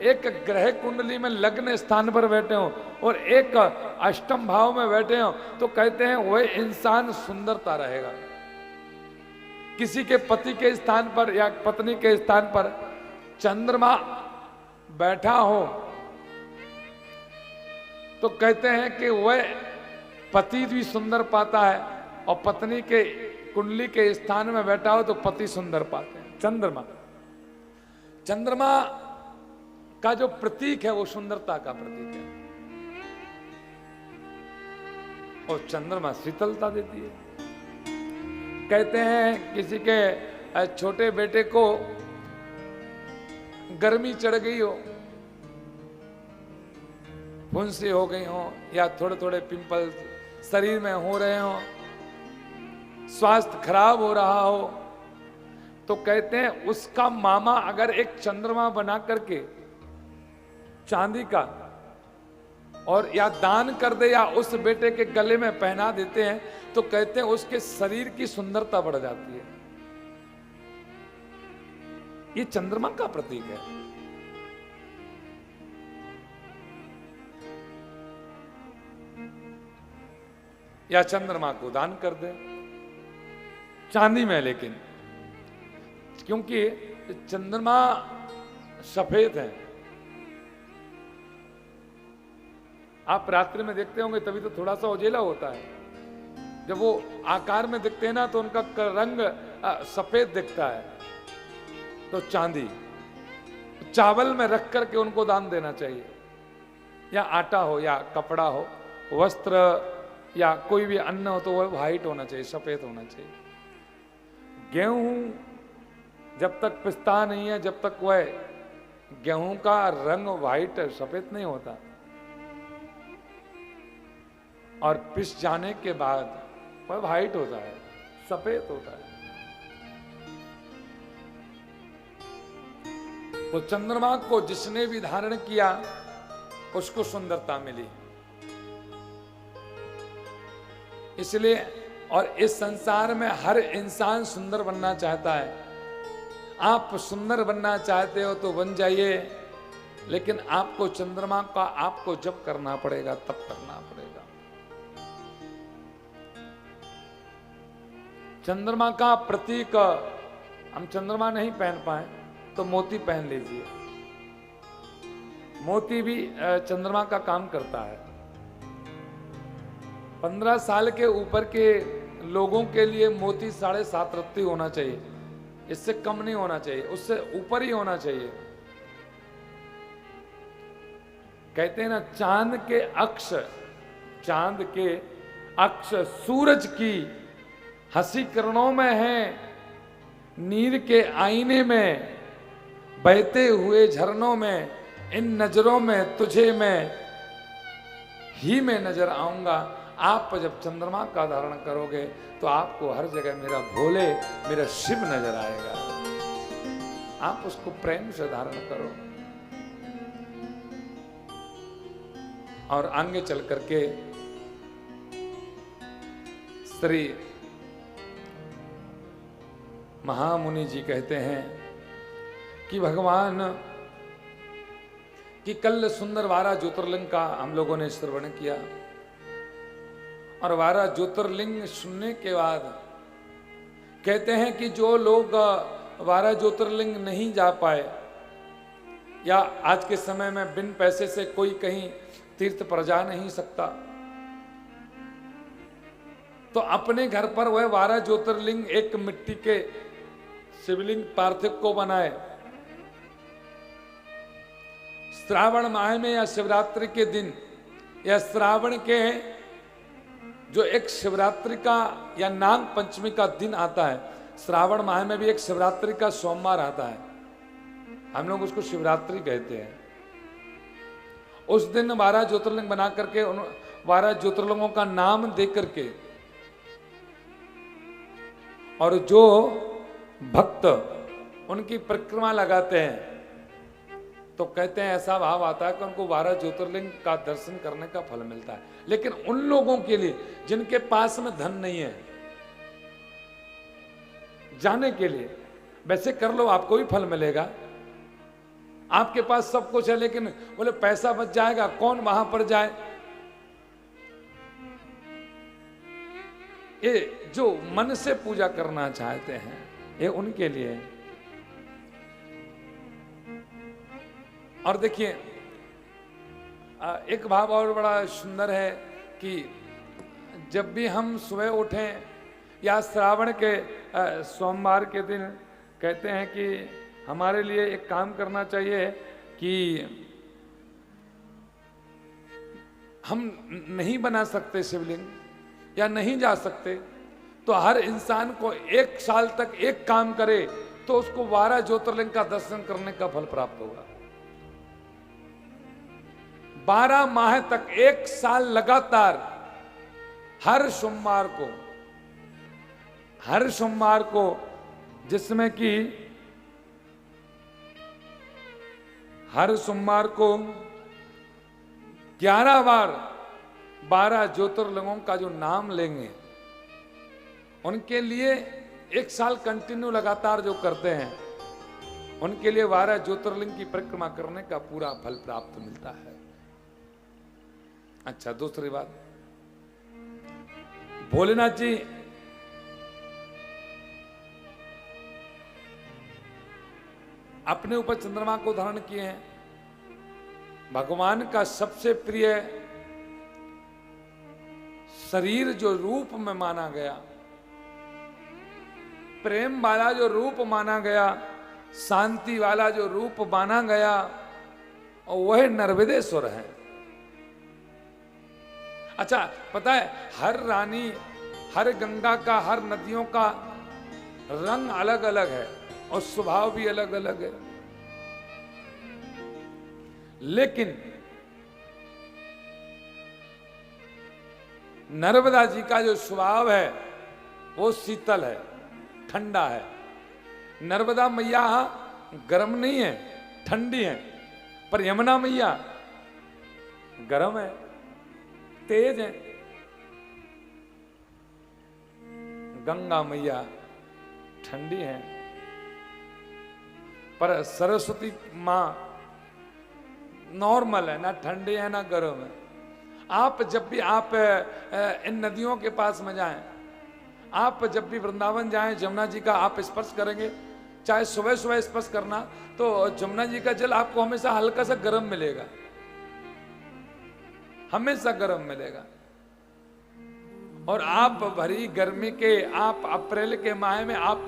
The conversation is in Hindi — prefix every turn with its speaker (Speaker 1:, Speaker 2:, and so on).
Speaker 1: एक ग्रह कुंडली में लग्न स्थान पर बैठे हो और एक अष्टम भाव में बैठे हो, तो कहते हैं वह इंसान सुंदरता रहेगा। किसी के पति के स्थान पर या पत्नी के स्थान पर चंद्रमा बैठा हो तो कहते हैं कि वह पति भी सुंदर पाता है, और पत्नी के कुंडली के स्थान में बैठा हो तो पति सुंदर पाते हैं। चंद्रमा, चंद्रमा का जो प्रतीक है वो सुंदरता का प्रतीक है, और चंद्रमा शीतलता देती है। कहते हैं किसी के छोटे बेटे को गर्मी चढ़ गई हो, फुंसी हो गई हो, या थोड़े थोड़े पिंपल शरीर में हो रहे हो, स्वास्थ्य खराब हो रहा हो, तो कहते हैं उसका मामा अगर एक चंद्रमा बना करके चांदी का और या दान कर दे या उस बेटे के गले में पहना देते हैं, तो कहते हैं उसके शरीर की सुंदरता बढ़ जाती है। ये चंद्रमा का प्रतीक है। या चंद्रमा को दान कर दे चांदी में, लेकिन क्योंकि चंद्रमा सफेद है। आप रात्रि में देखते होंगे तभी तो थोड़ा सा उजेला होता है, जब वो आकार में दिखते हैं ना तो उनका रंग सफेद दिखता है। तो चांदी चावल में रख करके उनको दान देना चाहिए, या आटा हो या कपड़ा हो, वस्त्र या कोई भी अन्न हो तो वह व्हाइट होना चाहिए, सफेद होना चाहिए। गेहूं जब तक पिसता नहीं है, जब तक वह गेहूं का रंग व्हाइट सफेद नहीं होता, और पिस जाने के बाद वह व्हाइट होता है, सफेद होता है। तो चंद्रमा को जिसने भी धारण किया उसको सुंदरता मिली। इसलिए और इस संसार में हर इंसान सुंदर बनना चाहता है। आप सुंदर बनना चाहते हो तो बन जाइए, लेकिन आपको चंद्रमा का आपको जब करना पड़ेगा तब करना पड़ेगा। चंद्रमा का प्रतीक, हम चंद्रमा नहीं पहन पाए तो मोती पहन लीजिए। मोती भी चंद्रमा का काम करता है। 15 साल के ऊपर के लोगों के लिए मोती 7.5 रत्ती होना चाहिए, इससे कम नहीं होना चाहिए, उससे ऊपर ही होना चाहिए। कहते हैं ना, चांद के अक्ष सूरज की हंसी किरणों में है, नीर के आईने में बहते हुए झरनों में, इन नजरों में तुझे मैं ही में नजर आऊंगा। आप जब चंद्रमा का धारण करोगे तो आपको हर जगह मेरा भोले, मेरा शिव नजर आएगा। आप उसको प्रेम से धारण करो, और आगे चल करके श्री महामुनि जी कहते हैं कि भगवान कि कल सुंदर 12 ज्योतिर्लिंग का हम लोगों ने श्रवण किया, और 12 ज्योतिर्लिंग सुनने के बाद कहते हैं कि जो लोग 12 ज्योतिर्लिंग नहीं जा पाए, या आज के समय में बिन पैसे से कोई कहीं तीर्थ पर जा नहीं सकता, तो अपने घर पर वह 12 ज्योतिर्लिंग एक मिट्टी के शिवलिंग पार्थिव को बनाए। श्रावण माह में या शिवरात्रि के दिन, या श्रावण के जो एक शिवरात्रि का या नाग पंचमी का दिन आता है, श्रावण माह में भी एक शिवरात्रि का सोमवार आता है, हम लोग उसको शिवरात्रि कहते हैं। उस दिन 12 ज्योतिर्लिंग बना करके, उन 12 ज्योतिर्लिंगों का नाम दे करके, और जो भक्त उनकी परिक्रमा लगाते हैं तो कहते हैं ऐसा भाव आता है कि उनको 12 ज्योतिर्लिंग का दर्शन करने का फल मिलता है। लेकिन उन लोगों के लिए जिनके पास में धन नहीं है जाने के लिए, वैसे कर लो आपको भी फल मिलेगा, आपके पास सब कुछ है, लेकिन बोले पैसा बच जाएगा, कौन वहां पर जाए। ये जो मन से पूजा करना चाहते हैं, ये उनके लिए है। और देखिए, एक भाव और बड़ा सुंदर है कि जब भी हम सुबह उठें या श्रावण के सोमवार के दिन कहते हैं कि हमारे लिए एक काम करना चाहिए कि हम नहीं बना सकते शिवलिंग या नहीं जा सकते, तो हर इंसान को 1 साल तक एक काम करे तो उसको 12 ज्योतिर्लिंग का दर्शन करने का फल प्राप्त होगा। 12 माह तक 1 साल लगातार हर सोमवार को जिसमें कि हर सोमवार को 11 बार 12 ज्योतिर्लिंगों का जो नाम लेंगे, उनके लिए 1 साल कंटिन्यू लगातार जो करते हैं, उनके लिए 12 ज्योतिर्लिंग की परिक्रमा करने का पूरा फल प्राप्त मिलता है। अच्छा, दूसरी बात, भोलेनाथ जी अपने ऊपर चंद्रमा को धारण किए हैं। भगवान का सबसे प्रिय शरीर जो रूप में माना गया, प्रेम वाला जो रूप माना गया, शांति वाला जो रूप माना गया, और वह नर्मदेश्वर है। अच्छा, पता है, हर रानी, हर गंगा का, हर नदियों का रंग अलग अलग है और स्वभाव भी अलग अलग है, लेकिन नर्मदा जी का जो स्वभाव है वो शीतल है, ठंडा है। नर्मदा मैया गर्म नहीं है, ठंडी है, पर यमुना मैया गर्म है, तेज है। गंगा मैया ठंडी है, पर सरस्वती मां नॉर्मल है, ना ठंडी है ना गर्म है। आप जब भी इन नदियों के पास में जाएं, आप जब भी वृंदावन जाएं, जमुना जी का आप स्पर्श करेंगे, चाहे सुबह सुबह स्पर्श करना, तो जमुना जी का जल आपको हमेशा हल्का सा गर्म मिलेगा, हमेशा गर्म मिलेगा। और आप भरी गर्मी के, आप अप्रैल के माह में आप